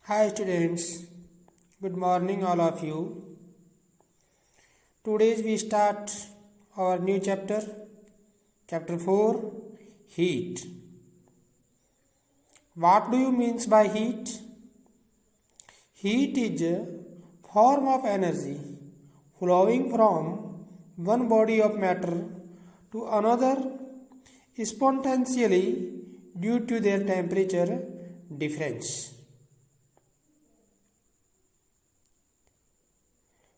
Hi students, good morning all of you. Today we start our new chapter, chapter 4, heat. What do you means by heat? Heat is a form of energy flowing from one body of matter to another spontaneously due to their temperature difference.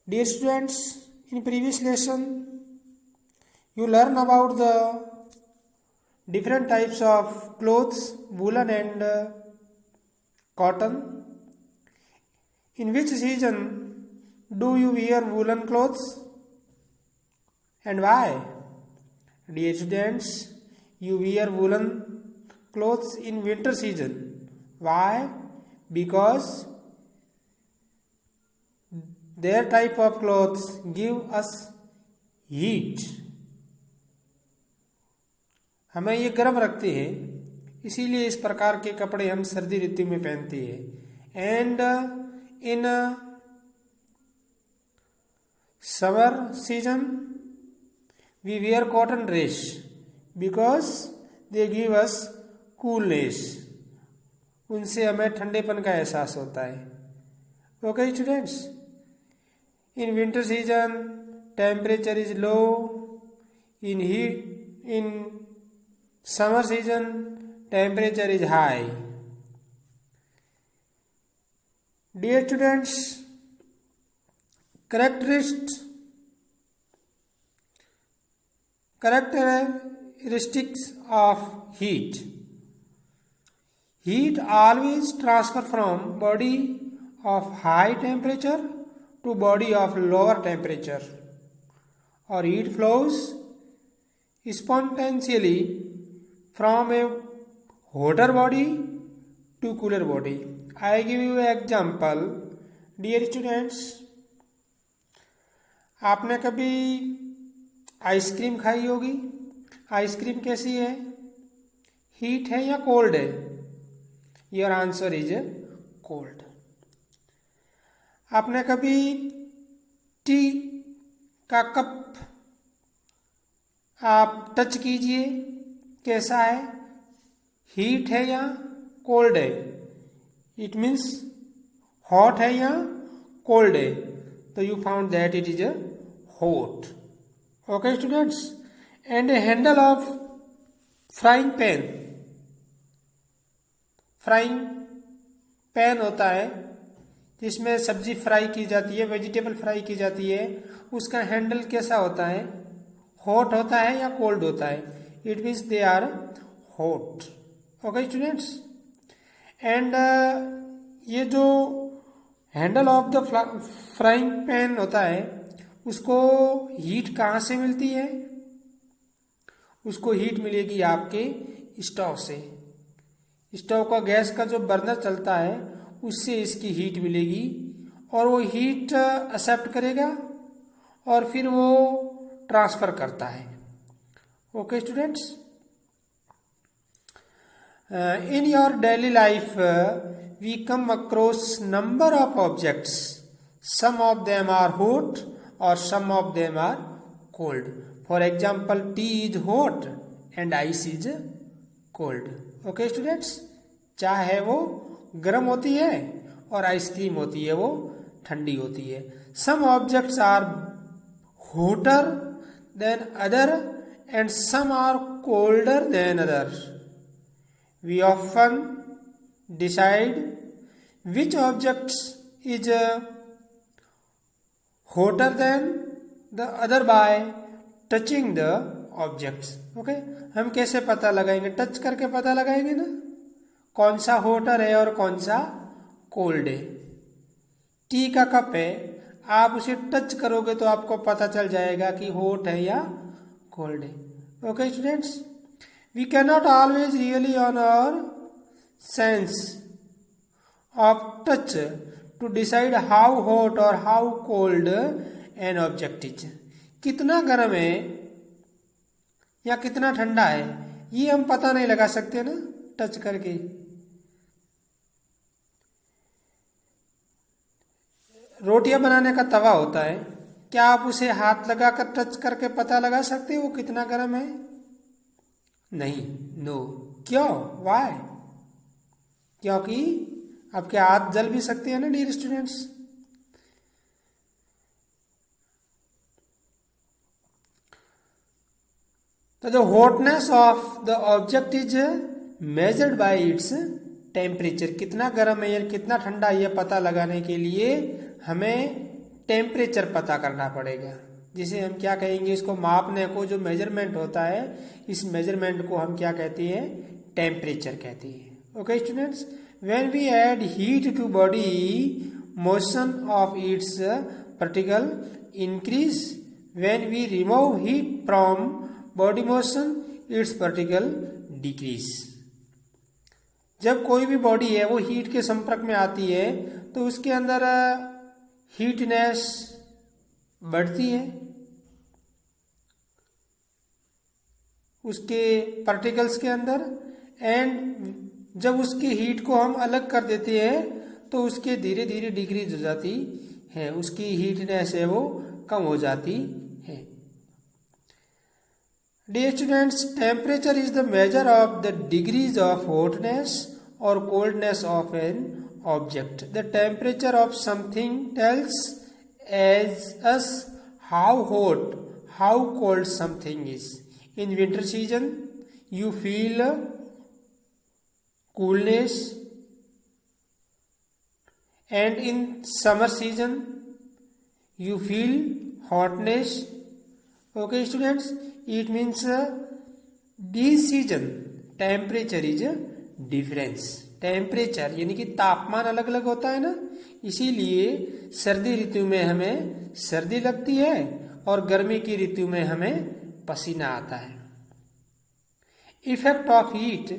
Dear students, in previous lesson you learn about the different types of clothes, woolen and cotton. In which season do you wear woolen clothes and why? Dear students, you wear woolen clothes in winter season. Why? Because their type of clothes give us heat. हमें ये गर्म रखते हैं, इसीलिए इस प्रकार के कपड़े हम सर्दी ऋतु में पहनते हैं. And in summer season we wear cotton dress because they give us coolness. उनसे हमें ठंडेपन का एहसास होता है. Okay students, in winter season temperature is low. In summer season temperature is high. Dear students, characteristics of heat. Heat always transfer from body of high temperature to body of lower temperature, or heat flows spontaneously from a hotter body to cooler body. I give you an example. Dear students, आपने कभी ice cream खाई होगी. Ice cream कैसी है? Heat है या cold है? Your answer is cold. आपने कभी टी का कप आप टच कीजिए, कैसा है? हीट है या कोल्ड है? इट मीन्स हॉट है या कोल्ड है? तो you found that it is a hot. Okay students, and A handle of frying pan. Frying pan होता है जिसमें सब्जी फ्राई की जाती है, वेजिटेबल फ्राई की जाती है. उसका हैंडल कैसा होता है? हॉट होता है या कोल्ड होता है? It means they are hot. Okay students, and ये जो handle of the frying pan होता है उसको हीट कहाँ से मिलती है? उसको हीट मिलेगी आपके स्टोव से. स्टोव का गैस का जो बर्नर चलता है उससे इसकी हीट मिलेगी और वो हीट एक्सेप्ट करेगा और फिर वो ट्रांसफर करता है. Okay students, in your daily life we come across number of objects. Some of them are hot और some of them are cold. For example, tea is hot and ice is cold. Okay students, चाय है वो गर्म होती है और ice cream होती है वो ठंडी होती है. Some objects are hotter than other and some are colder than other. We often decide which objects is hotter than the other by touching the objects. Okay, हम कैसे पता लगाएंगे? टच करके पता लगाएंगे ना, कौन सा हॉटर है और कौन सा कोल्ड है. टी का कप है, आप उसे टच करोगे तो आपको पता चल जाएगा कि हॉट है या कोल्ड है. Okay students, we can not always rely on our sense of touch to decide how hot और how cold an object is. कितना गर्म है या कितना ठंडा है ये हम पता नहीं लगा सकते ना टच करके. रोटियां बनाने का तवा होता है, क्या आप उसे हाथ लगाकर टच करके पता लगा सकते हो वो कितना गर्म है? नहीं, नो। क्यों? वाई? क्योंकि आपके हाथ जल भी सकते हैं ना डियर स्टूडेंट्स। तो the hotness of the object is measured by its temperature. कितना गर्म है या कितना ठंडा है, यह पता लगाने के लिए हमें टेम्परेचर पता करना पड़ेगा, जिसे हम क्या कहेंगे, इसको मापने को जो मेजरमेंट होता है, इस मेजरमेंट को हम क्या कहते हैं? टेम्परेचर कहते हैं। Okay students, when we add heat to body motion of its particle increase, when we remove heat from body motion its particle decrease. जब कोई भी बॉडी है वो हीट के संपर्क में आती है तो उसके अंदर हीटनेस बढ़ती है, उसके पार्टिकल्स के अंदर, एंड जब उसके हीट को हम अलग कर देते हैं तो उसके धीरे धीरे डिक्रीज हो जाती है, उसकी हीटनेस है वो कम हो जाती है। Dear students, temperature is the measure of the degrees of hotness or coldness of an object. The temperature of something tells us how hot, how cold something is. In winter season, you feel coolness, and in summer season, you feel hotness. Okay, students, it means this season temperature is difference. Temperature यानी कि तापमान अलग अलग होता है ना, इसीलिए सर्दी ऋतु में हमें सर्दी लगती है और गर्मी की ऋतु में हमें पसीना आता है। इफेक्ट ऑफ हीट,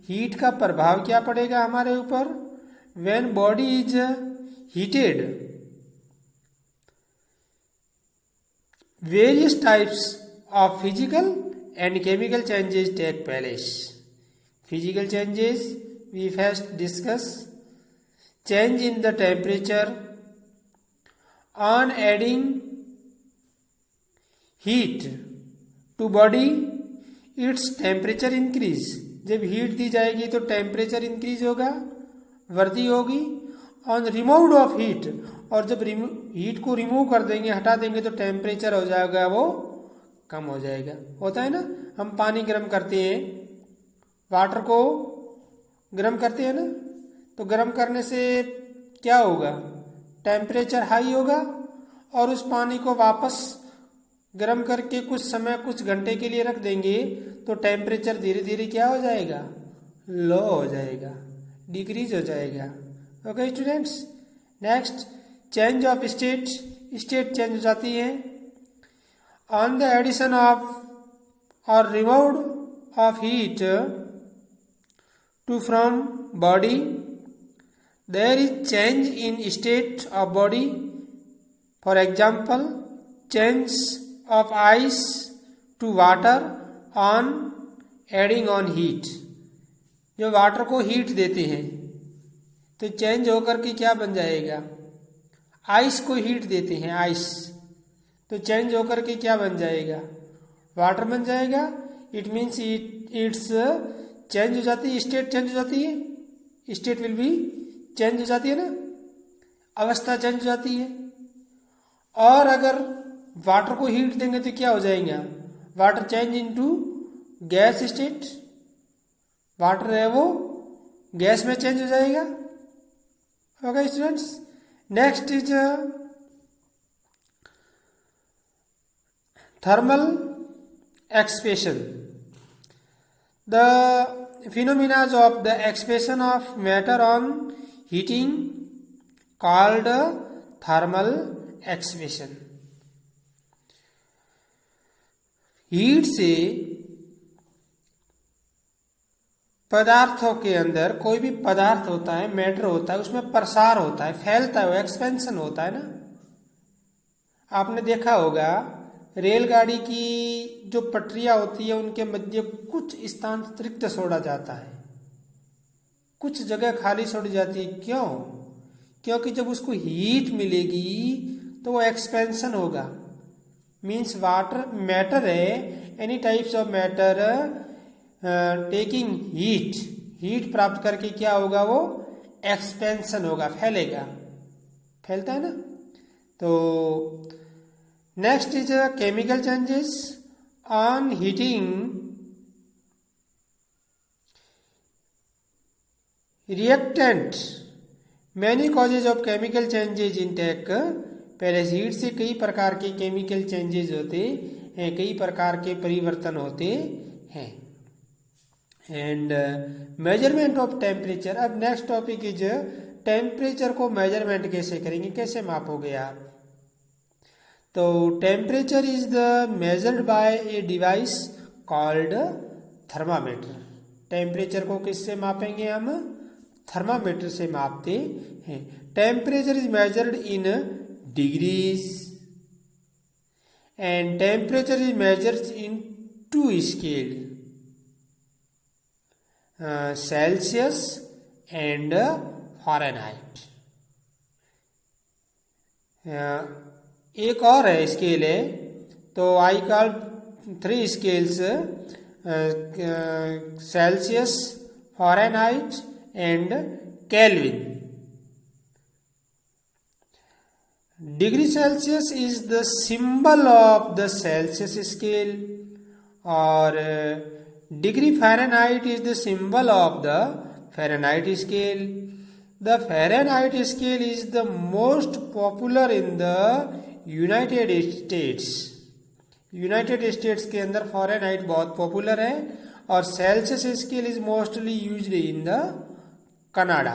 हीट का प्रभाव क्या पड़ेगा हमारे ऊपर? When body is heated, various types of physical and chemical changes take place. Physical changes we first discuss. Change in the temperature. On adding heat to body, its temperature increase. जब heat दी जाएगी तो temperature increase होगा, वृद्धि होगी। On removed of heat, और जब heat को remove कर देंगे, हटा देंगे, तो टेम्परेचर हो जाएगा वो कम हो जाएगा। होता है ना, हम पानी गर्म करते हैं, वाटर को गर्म करते हैं ना, तो गर्म करने से क्या होगा? टेम्परेचर हाई होगा, और उस पानी को वापस गर्म करके कुछ समय, कुछ घंटे के लिए रख देंगे तो टेम्परेचर धीरे धीरे क्या हो जाएगा? लो हो जाएगा, डिक्रीज हो जाएगा। Okay students, next, change of state. State change हो जाती है ऑन द एडिशन ऑफ और removed of heat to from body, there is change in state of body. For example, change of ice to water on adding on heat. जो water को heat देते हैं तो change होकर के क्या बन जाएगा? आइस को हीट देते हैं, आइस, तो चेंज होकर के क्या बन जाएगा? वाटर बन जाएगा। इट मीन्स इट्स चेंज हो जाती है, स्टेट चेंज हो जाती है, स्टेट विल बी चेंज हो जाती है ना, अवस्था चेंज हो जाती है। और अगर वाटर को हीट देंगे तो क्या हो जाएगा? Water change into gas state, water है वो गैस में चेंज हो जाएगा। Okay students, next is thermal expansion. The phenomena of the expansion of matter on heating called thermal expansion. Heat से पदार्थों के अंदर, कोई भी पदार्थ होता है, मैटर होता है, उसमें प्रसार होता है, फैलता है, एक्सपेंशन होता है ना। आपने देखा होगा रेलगाड़ी की जो पटरियां होती है उनके मध्य कुछ स्थान रिक्त छोड़ा जाता है, कुछ जगह खाली छोड़ी जाती है। क्यों? क्योंकि जब उसको हीट मिलेगी तो वो एक्सपेंशन होगा। मीन्स वाटर मैटर है, any types of matter taking heat प्राप्त करके क्या होगा, वो एक्सपेंशन होगा, फैलेगा, फैलता है ना। तो next is chemical changes on heating. Reactant many causes of chemical changes in take. पहले हीट से कई प्रकार के केमिकल चेंजेज होते हैं, कई प्रकार के परिवर्तन होते हैं। And measurement of temperature. अब नेक्स्ट टॉपिक इज टेम्परेचर को मेजरमेंट कैसे करेंगे, कैसे मापोगे आप। तो temperature is the measured by a device called thermometer. Temperature को किससे मापेंगे हम, थर्मामीटर से मापते हैं। Temperature is measured in degrees and temperature is measured in 2 scale, Celsius and Fahrenheit. एक और है स्केल है, तो I call 3 scales, Celsius, Fahrenheit and kelvin. Degree Celsius is the symbol of the Celsius scale और degree Fahrenheit is the symbol of the Fahrenheit scale. The Fahrenheit scale is the most popular in the United States. United states के अंदर Fahrenheit बहुत popular है और Celsius scale is mostly used in the Canada.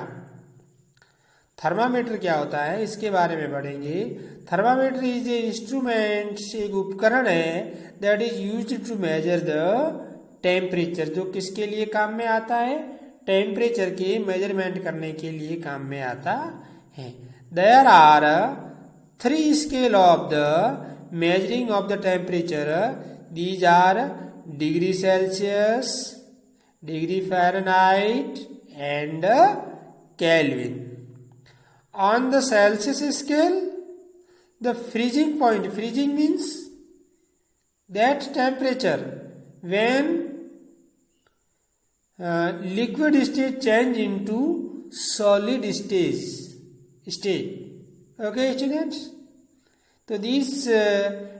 Thermometer क्या होता है इसके बारे में पढ़ेंगे। थर्मामीटर इज ए इंस्ट्रूमेंट, एक उपकरण है that is used to measure the temperature, जो किसके लिए काम में आता है, टेम्परेचर के मेजरमेंट करने के लिए काम में आता है। There are 3 scale of the measuring of the temperature. These are degree Celsius, degree Fahrenheit and Kelvin. On the Celsius scale the freezing point, freezing means that temperature when liquid state change into solid stage. Okay students, so this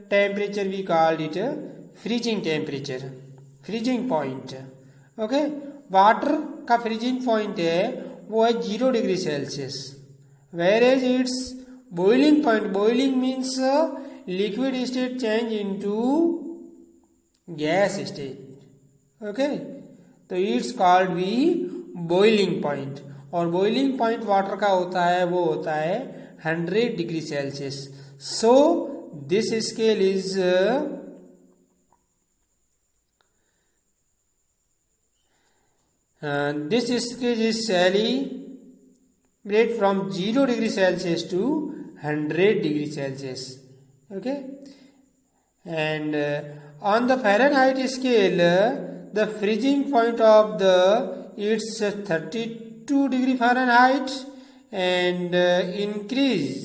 temperature we called it freezing temperature, freezing point. Okay, water का freezing point है वो है 0 degree Celsius, whereas its boiling point, boiling means liquid state change into gas state. Okay, तो it's called भी boiling point, और boiling point water का होता है वो होता है 100 degree Celsius. So this scale is celebrate from 0 degree Celsius to 100 degree Celsius. Okay, and on the Fahrenheit scale the freezing point of the it's 32 degree Fahrenheit and increase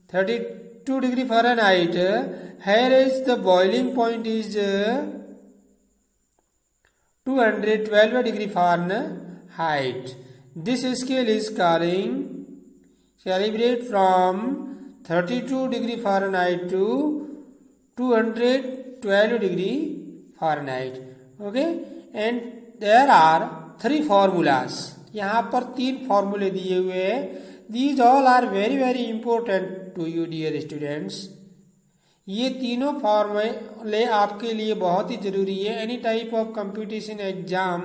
32 degree Fahrenheit, here is the boiling point is 212 degree Fahrenheit. This scale is calibrate from 32 degree Fahrenheit to 212 degree Fahrenheit. Okay, and there are 3 formulas. यहाँ पर 3 फॉर्मूले दिए हुए हैं। These all are very very important to you dear students. ये तीनों फॉर्मूले आपके लिए बहुत ही जरूरी है। Any type of competition exam,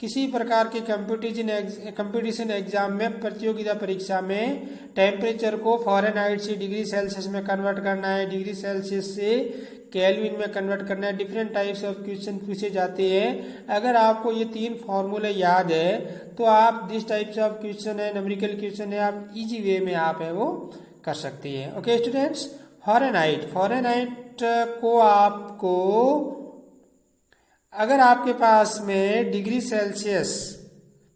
किसी प्रकार के कंपटीशन एग्जाम में, प्रतियोगिता परीक्षा में टेम्परेचर को फ़ारेनहाइट से डिग्री सेल्सियस में कन्वर्ट करना है, डिग्री सेल्सियस से केल्विन में कन्वर्ट करना है। डिफरेंट टाइप्स ऑफ क्वेश्चन पूछे जाते हैं। अगर आपको ये 3 फॉर्मूले याद है तो आप दिस टाइप्स ऑफ क्वेश्चन है, न्यूमेरिकल क्वेश्चन है, आप इजी वे में आप है वो कर सकते हैं। ओके स्टूडेंट्स, फ़ारेनहाइट को आपको अगर आपके पास में डिग्री सेल्सियस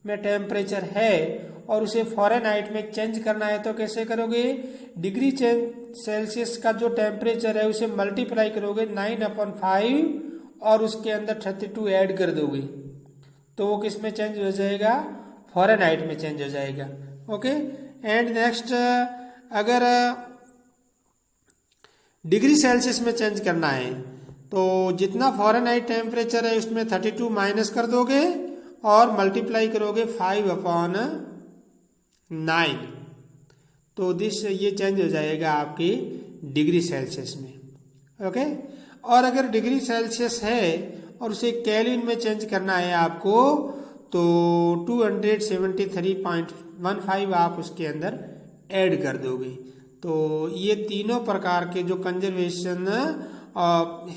में टेम्परेचर है और उसे फ़ारेनहाइट में चेंज करना है तो कैसे करोगे? डिग्री सेल्सियस का जो टेम्परेचर है उसे मल्टीप्लाई करोगे 9/5 और उसके अंदर 32 ऐड कर दोगे तो वो किस में चेंज हो जाएगा? फ़ारेनहाइट में चेंज हो जाएगा। ओके। एंड नेक्स्ट, अगर डिग्री सेल्सियस में चेंज करना है तो जितना फ़ारेनहाइट टेम्परेचर है उसमें 32 माइनस कर दोगे और मल्टीप्लाई करोगे 5/9 तो ये चेंज हो जाएगा आपकी डिग्री सेल्सियस में। ओके। और अगर डिग्री सेल्सियस है और उसे केल्विन में चेंज करना है आपको तो 273.15 आप उसके अंदर ऐड कर दोगे। तो ये तीनों प्रकार के जो कंजर्वेशन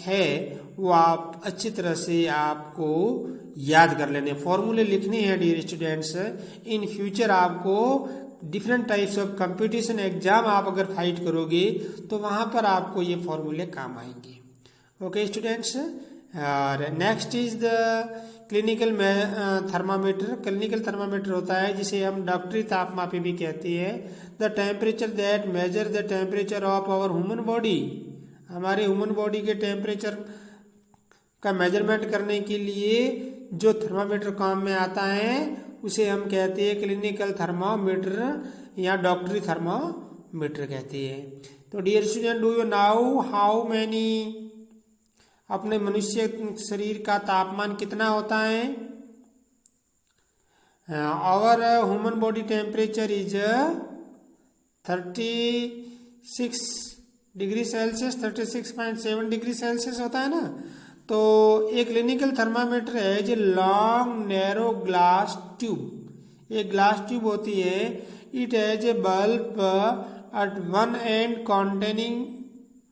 है वो आप अच्छी तरह से आपको याद कर लेने, फॉर्मूले लिखने हैं डियर स्टूडेंट्स। इन फ्यूचर आपको different types of competition exam आप अगर फाइट करोगे तो वहाँ पर आपको ये फॉर्मूले काम आएंगे। Okay students. और next is the clinical thermometer. Clinical thermometer होता है जिसे हम डॉक्टरी तापमापी भी कहते हैं। The temperature that measure the temperature of our human body. हमारे ह्यूमन बॉडी के टेम्परेचर का मेजरमेंट करने के लिए जो थर्मामीटर काम में आता है उसे हम कहते हैं क्लिनिकल थर्मामीटर या डॉक्टरी थर्मामीटर कहते हैं। तो dear student, do you now how many, अपने मनुष्य शरीर का तापमान कितना होता है? Our human body temperature is 36 degree Celsius, 36.7 degree Celsius होता है ना। तो एक क्लिनिकल थर्मामीटर है जो लॉन्ग नैरो ग्लास ट्यूब, एक ग्लास ट्यूब होती है। It has a bulb at one end containing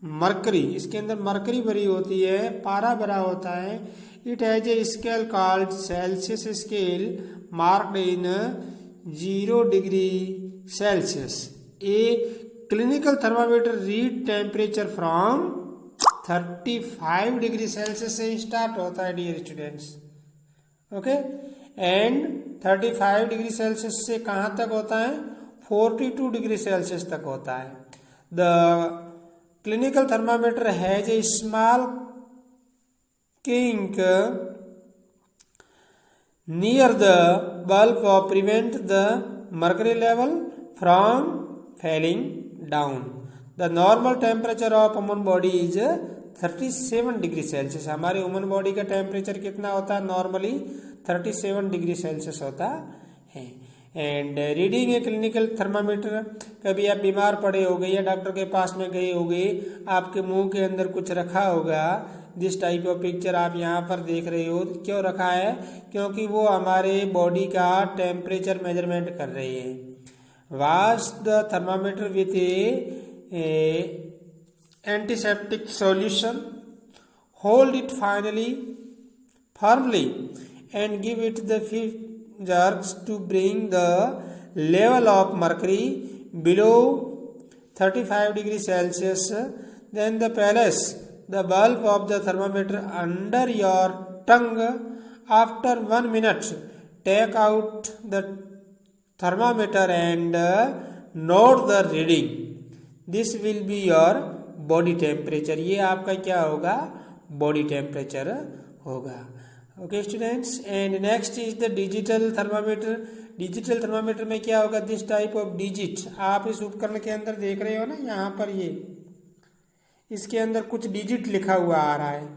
mercury, इसके अंदर मरकरी भरी होती है, पारा भरा होता है। It has a scale called Celsius scale marked in 0 degree Celsius. A clinical thermometer read temperature from 35 degree Celsius से स्टार्ट होता है dear students. Okay. And 35 degree Celsius से कहाँ तक होता है? 42 डिग्री सेल्सियस तक होता है। The clinical thermometer has a small kink near the bulb for prevent the mercury level from falling down. The normal temperature of human body is 37 degree Celsius. हमारे human body का temperature कितना होता है? Normally 37 degree Celsius होता है। And reading A clinical thermometer, कभी आप बीमार पड़े होगे या डॉक्टर के पास में गए होगे, आपके मुंह के अंदर कुछ रखा होगा। दिस टाइप ऑफ पिक्चर आप यहाँ पर देख रहे हो। क्यों रखा है? क्योंकि वो हमारे बॉडी का टेम्परेचर मेजरमेंट कर रही है। Wash the thermometer with a antiseptic solution, hold it firmly and give it the few jerks to bring the level of mercury below 35 degree Celsius. Then place the bulb of the thermometer under your tongue. After 1 minute, take out the thermometer and note the reading. This will be your body temperature. ये आपका क्या होगा? Body temperature होगा। Okay students. And next is the digital thermometer. Digital thermometer में क्या होगा? This type of digit आप इस उपकरण के अंदर देख रहे हो ना, यहाँ पर ये इसके अंदर कुछ डिजिट लिखा हुआ आ रहा है।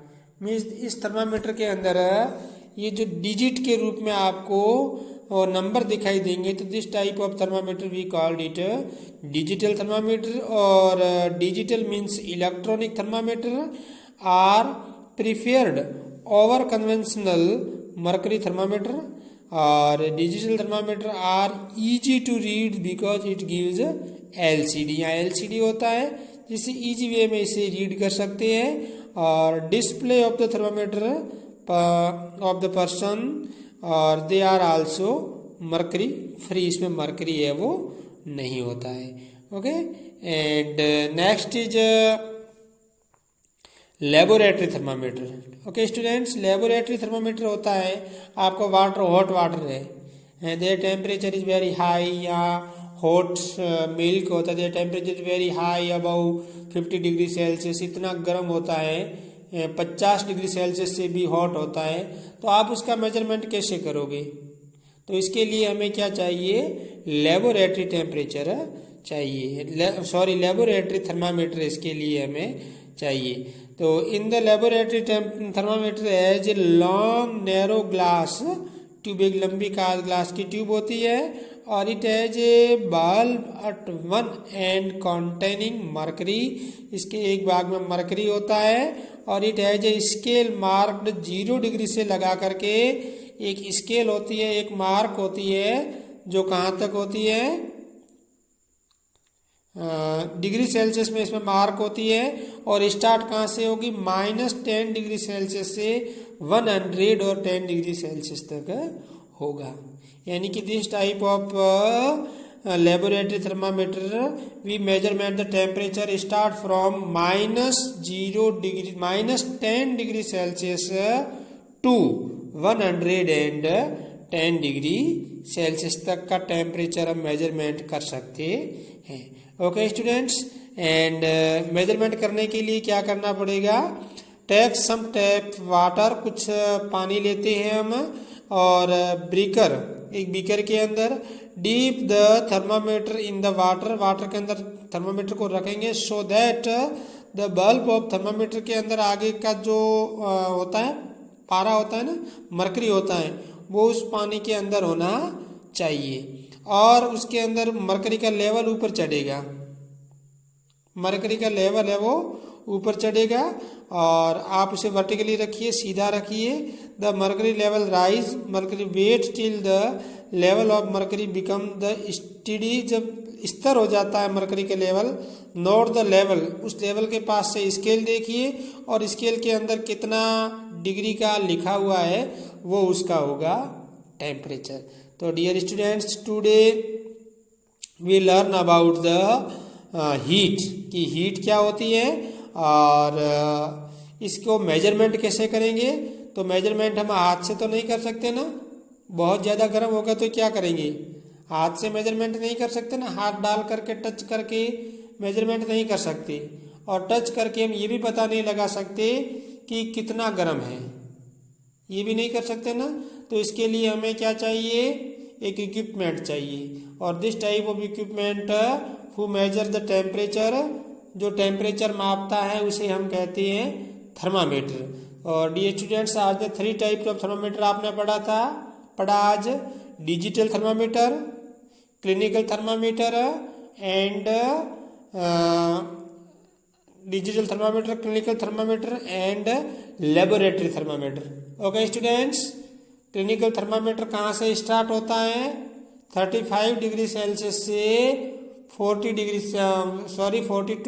मीन्स इस थर्मामीटर के अंदर ये जो डिजिट के रूप में आपको नंबर दिखाई देंगे, तो this type of thermometer we called it digital thermometer. और digital means electronic thermometer are preferred over conventional mercury thermometer. और digital thermometer are easy to read because it gives LCD. यहाँ एलसीडी होता है जिससे easy way में इसे read कर सकते हैं। और display of the thermometer of the person और they are also mercury free, इसमें मर्करी है वो नहीं होता है। Okay. And next is laboratory thermometer. Okay students, laboratory thermometer होता है आपको वाटर, हॉट वाटर है, their temperature is very high, या हॉट मिल्क होता है, their temperature is very high about 50 degree Celsius, इतना गर्म होता है, 50 डिग्री सेल्सियस से भी हॉट होता है। तो आप उसका मेजरमेंट कैसे करोगे? तो इसके लिए हमें क्या चाहिए? लेबोरेटरी टेम्परेचर चाहिए, सॉरी लेबोरेटरी थर्मामीटर इसके लिए हमें चाहिए। तो in the laboratory thermometer as a long narrow glass tube, एक लंबी ग्लास की ट्यूब होती है, और it as a bulb at one end containing mercury, इसके एक भाग में मरकरी होता है, और it as a scale marked 0 degree से लगा करके, एक स्केल होती है, एक मार्क होती है जो कहाँ तक होती है, डिग्री सेल्सियस में इसमें मार्क होती है, और स्टार्ट कहाँ से होगी? -10 डिग्री सेल्सियस से 110 डिग्री सेल्सियस तक होगा। यानी कि this type of laboratory thermometer we measurement the temperature start from -10 degree Celsius to 110 degree Celsius तक का टेम्परेचर हम मेजरमेंट कर सकते हैं। ओके स्टूडेंट्स, एंड मेजरमेंट करने के लिए क्या करना पड़ेगा? टेक सम टैप वाटर, कुछ पानी लेते हैं हम, और ब्रीकर, एक बीकर के अंदर deep the thermometer in the water, water के अंदर थर्मामीटर को रखेंगे, so that the bulb of thermometer के अंदर आगे का जो होता है, पारा होता है ना, मरकरी होता है, वो उस पानी के अंदर होना चाहिए, और उसके अंदर मरकरी का लेवल ऊपर चढ़ेगा, मरकरी का लेवल है वो ऊपर चढ़ेगा, और आप उसे वर्टिकली रखिए, सीधा रखिए। The mercury level rise, mercury wait till the level of mercury become the study, जब स्तर हो जाता है मरकरी के लेवल, नोट द लेवल, उस लेवल के पास से स्केल देखिए, और स्केल के अंदर कितना डिग्री का लिखा हुआ है वो उसका होगा टेम्परेचर। तो dear students, today we learn about the heat, की हीट क्या होती है, और इसको मेजरमेंट कैसे करेंगे। तो मेजरमेंट हम हाथ से तो नहीं कर सकते ना, बहुत ज़्यादा गर्म होगा तो क्या करेंगे? हाथ से मेजरमेंट नहीं कर सकते ना, हाथ डाल करके टच करके मेजरमेंट नहीं कर सकते, और टच करके हम ये भी पता नहीं लगा सकते कि कितना गर्म है, ये भी नहीं कर सकते ना। तो इसके लिए हमें क्या चाहिए? एक इक्विपमेंट चाहिए, और this type of equipment who major the temperature, जो टेम्परेचर मापता है उसे हम कहते हैं थर्मामीटर। और डियर स्टूडेंट्स, आज में 3 टाइप्स ऑफ थर्मामीटर आपने पढ़ा आज, digital thermometer, clinical thermometer and digital thermometer, clinical thermometer and laboratory thermometer. Okay students, clinical thermometer कहाँ से स्टार्ट होता है? 35 डिग्री सेल्सियस से 42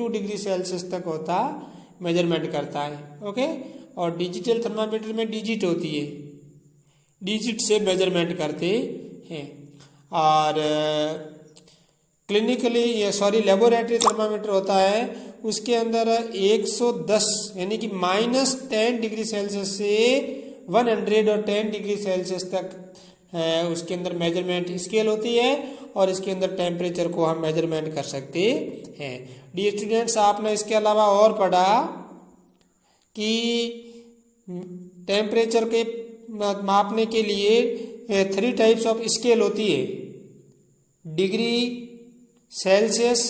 डिग्री सेल्सियस तक होता मेजरमेंट करता है। ओके, और डिजिटल थर्मामीटर में डिजिट होती है, डिजिट से मेजरमेंट करते हैं। और लेबोरेटरी थर्मामीटर होता है, उसके अंदर 110 यानी कि -10 डिग्री सेल्सियस से 110 डिग्री सेल्सियस तक उसके अंदर मेजरमेंट स्केल होती है, और इसके अंदर टेम्परेचर को हम मेजरमेंट कर सकते हैं। डियर स्टूडेंट्स, आपने इसके अलावा और पढ़ा कि टेम्परेचर के मापने के लिए 3 टाइप्स ऑफ स्केल होती है, डिग्री सेल्सियस,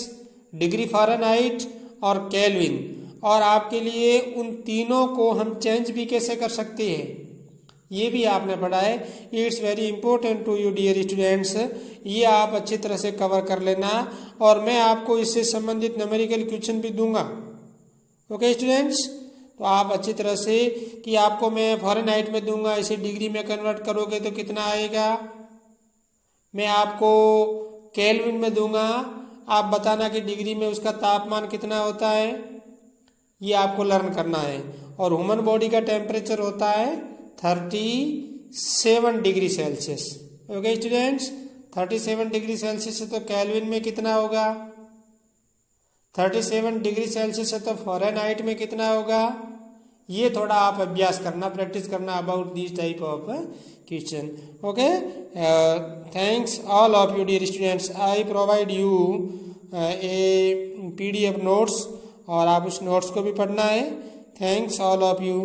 डिग्री फ़ारेनहाइट और केल्विन। और आपके लिए उन तीनों को हम चेंज भी कैसे कर सकते हैं ये भी आपने पढ़ा है। It's very important to you dear students, ये आप अच्छी तरह से कवर कर लेना, और मैं आपको इससे संबंधित न्यूमेरिकल क्वेश्चन भी दूंगा। ओके स्टूडेंट्स, तो आप अच्छी तरह से, कि आपको मैं फ़ारेनहाइट में दूंगा, इसे डिग्री में कन्वर्ट करोगे तो कितना आएगा, मैं आपको केल्विन में दूंगा, आप बताना कि डिग्री में उसका तापमान कितना होता है, ये आपको लर्न करना है। और ह्यूमन बॉडी का टेम्परेचर होता है 37 degree Celsius. Okay students, 37 degree Celsius है तो केल्विन में कितना होगा, 37 डिग्री सेल्सियस है तो फ़ारेनहाइट में कितना होगा, ये थोड़ा आप अभ्यास करना, प्रैक्टिस करना about this type of question. Okay, thanks all of you dear students. I provide you a PDF notes और आप उस नोट्स को भी पढ़ना है. Thanks all of you.